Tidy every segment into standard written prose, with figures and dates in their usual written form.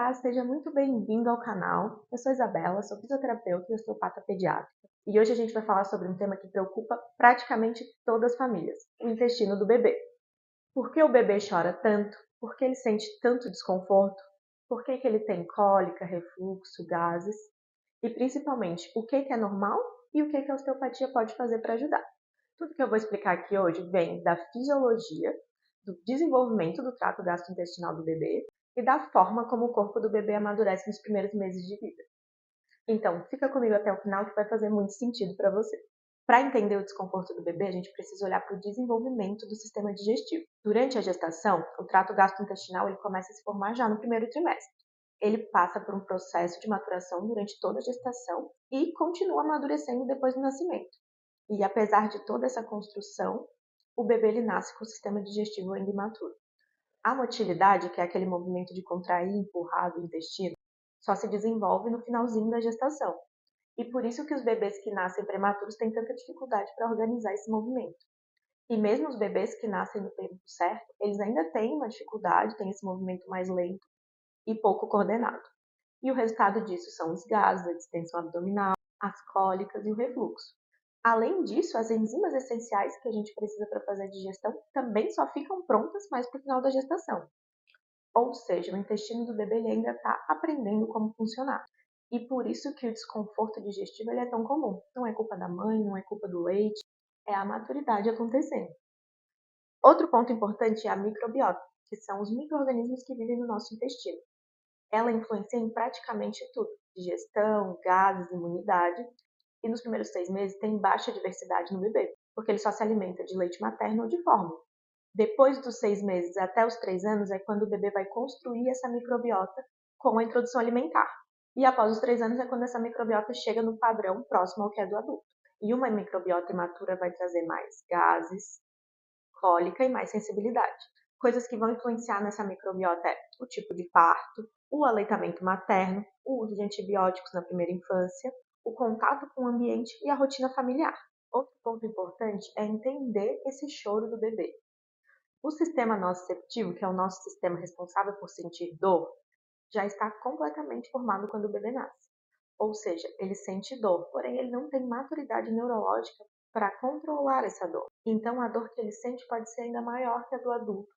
Olá, seja muito bem-vindo ao canal. Eu sou Isabela, sou fisioterapeuta e osteopata pediátrica. E hoje a gente vai falar sobre um tema que preocupa praticamente todas as famílias, o intestino do bebê. Por que o bebê chora tanto? Por que ele sente tanto desconforto? Por que ele tem cólica, refluxo, gases? E principalmente, o que é normal e o que a osteopatia pode fazer para ajudar? Tudo que eu vou explicar aqui hoje vem da fisiologia, do desenvolvimento do trato gastrointestinal do bebê e da forma como o corpo do bebê amadurece nos primeiros meses de vida. Então, fica comigo até o final que vai fazer muito sentido para você. Para entender o desconforto do bebê, a gente precisa olhar para o desenvolvimento do sistema digestivo. Durante a gestação, o trato gastrointestinal ele começa a se formar já no primeiro trimestre. Ele passa por um processo de maturação durante toda a gestação e continua amadurecendo depois do nascimento. E apesar de toda essa construção, o bebê ele nasce com o sistema digestivo ainda imaturo. A motilidade, que é aquele movimento de contrair e empurrar o intestino, só se desenvolve no finalzinho da gestação. E por isso que os bebês que nascem prematuros têm tanta dificuldade para organizar esse movimento. E mesmo os bebês que nascem no tempo certo, eles ainda têm uma dificuldade, têm esse movimento mais lento e pouco coordenado. E o resultado disso são os gases, a distensão abdominal, as cólicas e o refluxo. Além disso, as enzimas essenciais que a gente precisa para fazer a digestão também só ficam prontas mais para o final da gestação. Ou seja, o intestino do bebê ele ainda está aprendendo como funcionar. E por isso que o desconforto digestivo ele é tão comum. Não é culpa da mãe, não é culpa do leite, é a maturidade acontecendo. Outro ponto importante é a microbiota, que são os micro-organismos que vivem no nosso intestino. Ela influencia em praticamente tudo, digestão, gases, imunidade, e nos primeiros 6 meses tem baixa diversidade no bebê, porque ele só se alimenta de leite materno ou de fórmula. Depois dos 6 meses até os 3 anos é quando o bebê vai construir essa microbiota com a introdução alimentar. E após os 3 anos é quando essa microbiota chega no padrão próximo ao que é do adulto. E uma microbiota imatura vai trazer mais gases, cólica e mais sensibilidade. Coisas que vão influenciar nessa microbiota é o tipo de parto, o aleitamento materno, o uso de antibióticos na primeira infância, o contato com o ambiente e a rotina familiar. Outro ponto importante é entender esse choro do bebê. O sistema nociceptivo, que é o nosso sistema responsável por sentir dor, já está completamente formado quando o bebê nasce. Ou seja, ele sente dor, porém ele não tem maturidade neurológica para controlar essa dor. Então a dor que ele sente pode ser ainda maior que a do adulto,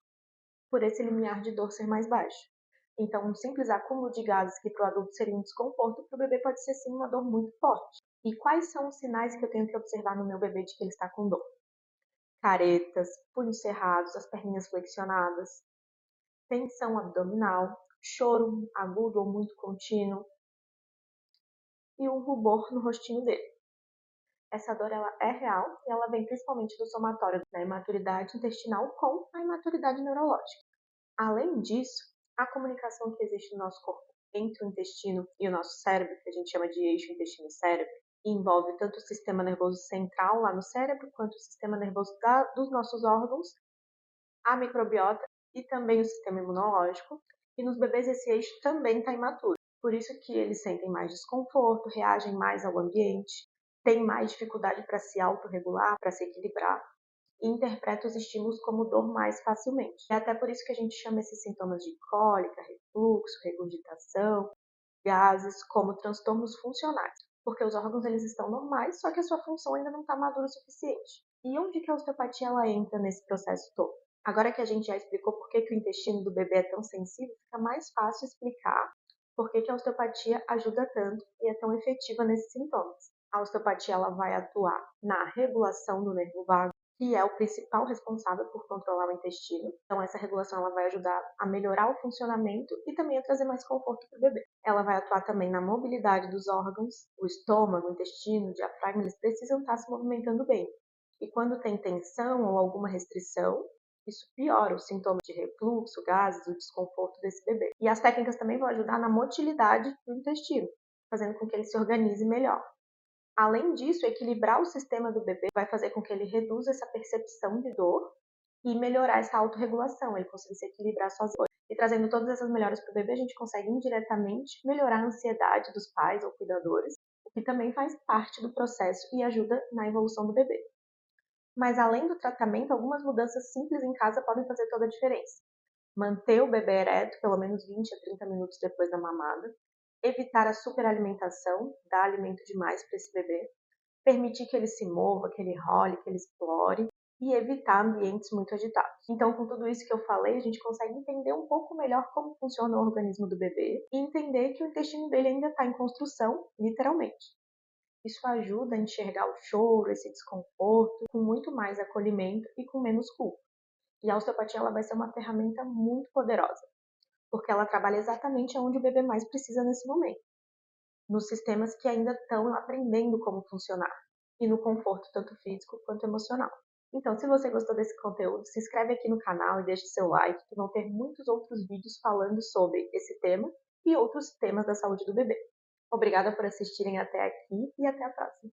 por esse limiar de dor ser mais baixo. Então um simples acúmulo de gases que para o adulto seria um desconforto, para o bebê pode ser sim uma dor muito forte. E quais são os sinais que eu tenho que observar no meu bebê de que ele está com dor? Caretas, punhos cerrados, as perninhas flexionadas, tensão abdominal, choro agudo ou muito contínuo e um rubor no rostinho dele. Essa dor ela é real e ela vem principalmente do somatório da imaturidade intestinal com a imaturidade neurológica. Além disso, a comunicação que existe no nosso corpo entre o intestino e o nosso cérebro, que a gente chama de eixo intestino-cérebro, envolve tanto o sistema nervoso central lá no cérebro, quanto o sistema nervoso dos nossos órgãos, a microbiota e também o sistema imunológico. E nos bebês esse eixo também está imaturo. Por isso que eles sentem mais desconforto, reagem mais ao ambiente, têm mais dificuldade para se autorregular, para se equilibrar e interpreta os estímulos como dor mais facilmente. É até por isso que a gente chama esses sintomas de cólica, refluxo, regurgitação, gases, como transtornos funcionais, porque os órgãos eles estão normais, só que a sua função ainda não está madura o suficiente. E onde que a osteopatia ela entra nesse processo todo? Agora que a gente já explicou por que o intestino do bebê é tão sensível, fica mais fácil explicar por que a osteopatia ajuda tanto e é tão efetiva nesses sintomas. A osteopatia ela vai atuar na regulação do nervo vago, que é o principal responsável por controlar o intestino. Então, essa regulação ela vai ajudar a melhorar o funcionamento e também a trazer mais conforto para o bebê. Ela vai atuar também na mobilidade dos órgãos, o estômago, o intestino, o diafragma, eles precisam estar se movimentando bem. E quando tem tensão ou alguma restrição, isso piora os sintomas de refluxo, gases, o desconforto desse bebê. E as técnicas também vão ajudar na motilidade do intestino, fazendo com que ele se organize melhor. Além disso, equilibrar o sistema do bebê vai fazer com que ele reduza essa percepção de dor e melhorar essa autorregulação, ele conseguir se equilibrar sozinho. E trazendo todas essas melhoras para o bebê, a gente consegue indiretamente melhorar a ansiedade dos pais ou cuidadores, o que também faz parte do processo e ajuda na evolução do bebê. Mas além do tratamento, algumas mudanças simples em casa podem fazer toda a diferença. manter o bebê ereto pelo menos 20 a 30 minutos depois da mamada, evitar a superalimentação, dar alimento demais para esse bebê, permitir que ele se mova, que ele role, que ele explore e evitar ambientes muito agitados. Então, com tudo isso que eu falei, a gente consegue entender um pouco melhor como funciona o organismo do bebê e entender que o intestino dele ainda está em construção, literalmente. Isso ajuda a enxergar o choro, esse desconforto, com muito mais acolhimento e com menos culpa. E a osteopatia ela vai ser uma ferramenta muito poderosa, porque ela trabalha exatamente onde o bebê mais precisa nesse momento, nos sistemas que ainda estão aprendendo como funcionar, e no conforto tanto físico quanto emocional. Então, se você gostou desse conteúdo, se inscreve aqui no canal e deixe seu like, que vão ter muitos outros vídeos falando sobre esse tema e outros temas da saúde do bebê. Obrigada por assistirem até aqui e até a próxima.